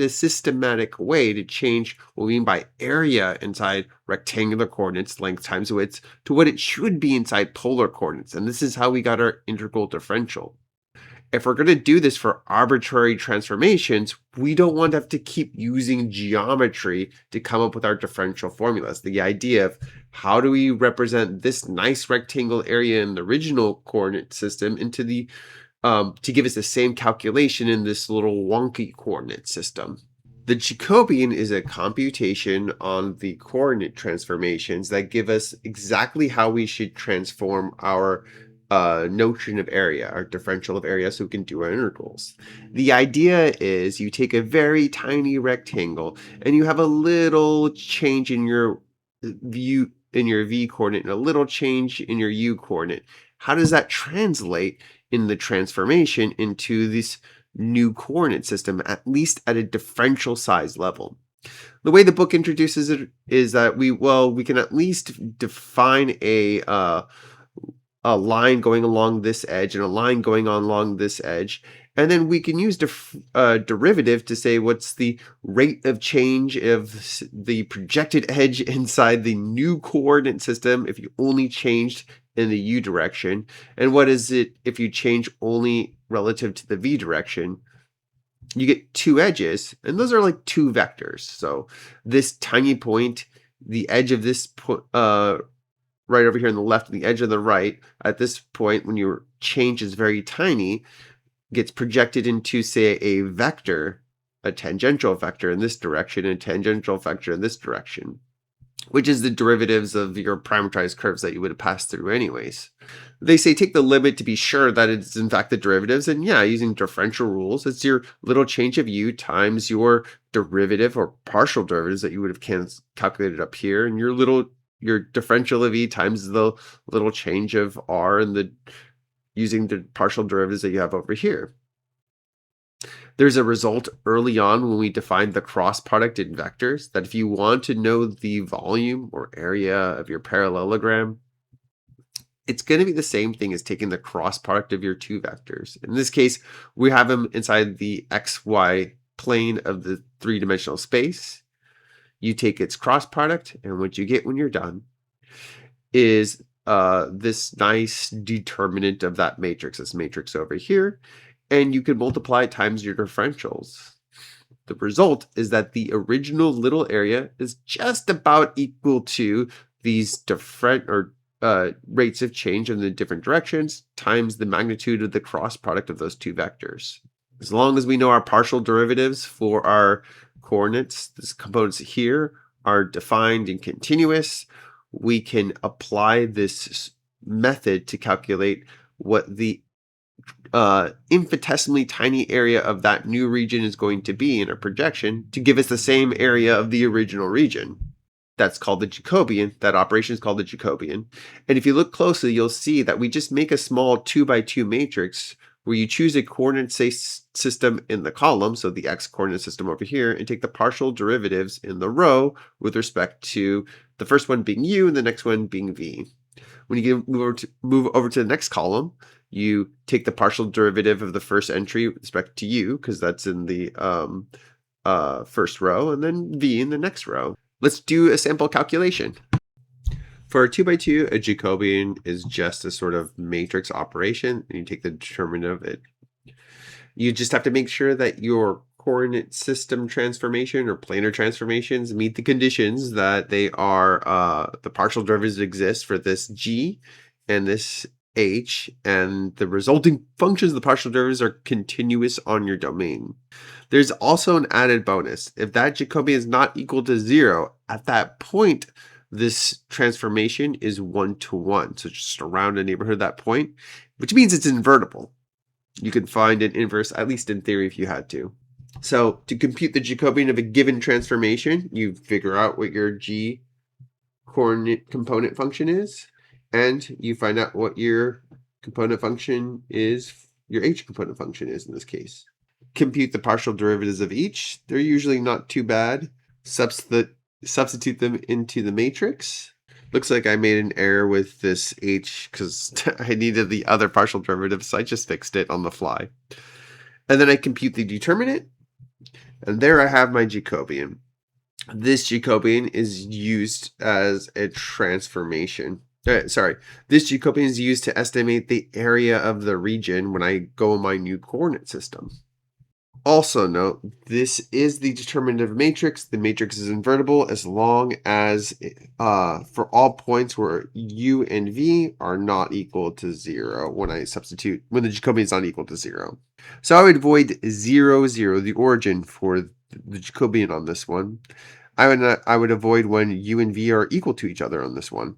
a systematic way to change what we mean by area inside rectangular coordinates, length times width, to what it should be inside polar coordinates. And this is how we got our integral differential. If we're going to do this for arbitrary transformations, we don't want to have to keep using geometry to come up with our differential formulas. The idea of how do we represent this nice rectangle area in the original coordinate system into the to give us the same calculation in this little wonky coordinate system. The Jacobian is a computation on the coordinate transformations that give us exactly how we should transform our notion of area, our differential of area, so we can do our integrals. The idea is you take a very tiny rectangle and you have a little change in your v coordinate and a little change in your u coordinate. How does that translate in the transformation into this new coordinate system, at least at a differential size level? The way the book introduces it is that we can at least define a line going along this edge and a line going along this edge. And then we can use derivative to say what's the rate of change of the projected edge inside the new coordinate system if you only changed in the u direction, and what is it if you change only relative to the v direction. You get two edges, and those are like two vectors. So this tiny point, the edge of this right over here on the left and the edge on the right, at this point when your change is very tiny, gets projected into, say, a vector, a tangential vector in this direction and a tangential vector in this direction, which is the derivatives of your parameterized curves that you would have passed through anyways. They say take the limit to be sure that it's in fact the derivatives, and yeah, using differential rules, it's your little change of u times your derivative or partial derivatives that you would have calculated up here, and your differential of e times the little change of r and using the partial derivatives that you have over here. There's a result early on when we defined the cross product in vectors that if you want to know the volume or area of your parallelogram, it's going to be the same thing as taking the cross product of your two vectors. In this case, we have them inside the xy plane of the three-dimensional space. You take its cross product, and what you get when you're done is this nice determinant of that matrix, this matrix over here, and you can multiply it times your differentials. The result is that the original little area is just about equal to these different rates of change in the different directions times the magnitude of the cross product of those two vectors. As long as we know our partial derivatives for our coordinates, these components here are defined and continuous, we can apply this method to calculate what the infinitesimally tiny area of that new region is going to be in a projection to give us the same area of the original region. That's called the Jacobian. That operation is called the Jacobian. And if you look closely, you'll see that we just make a small 2x2 matrix where you choose a coordinate system in the column, so the x coordinate system over here, and take the partial derivatives in the row with respect to the first one being u and the next one being v. When you move over to the next column, you take the partial derivative of the first entry with respect to u, because that's in the first row, and then v in the next row. Let's do a sample calculation. For a 2x2, a Jacobian is just a sort of matrix operation, and you take the determinant of it. You just have to make sure that your coordinate system transformation or planar transformations meet the conditions that they are the partial derivatives exist for this g and this h, and the resulting functions of the partial derivatives are continuous on your domain. There's also an added bonus. If that Jacobian is not equal to 0, at that point, this transformation is 1-to-1. So just around a neighborhood of that point, which means it's invertible. You can find an inverse, at least in theory, if you had to. So to compute the Jacobian of a given transformation, you figure out what your g coordinate component function is, and you find out what your component function is, your h component function is in this case. Compute the partial derivatives of each. They're usually not too bad. Substitute them into the matrix. Looks like I made an error with this h because I needed the other partial derivative, so I just fixed it on the fly. And then I compute the determinant. And there I have my Jacobian. This Jacobian is used as a transformation. Sorry, this Jacobian is used to estimate the area of the region when I go in my new coordinate system. Also note, this is the determinative matrix. The matrix is invertible as long as for all points where u and v are not equal to 0 when the Jacobian is not equal to 0. So I would void 0, 0, the origin for the Jacobian on this one. I would avoid when u and v are equal to each other on this one.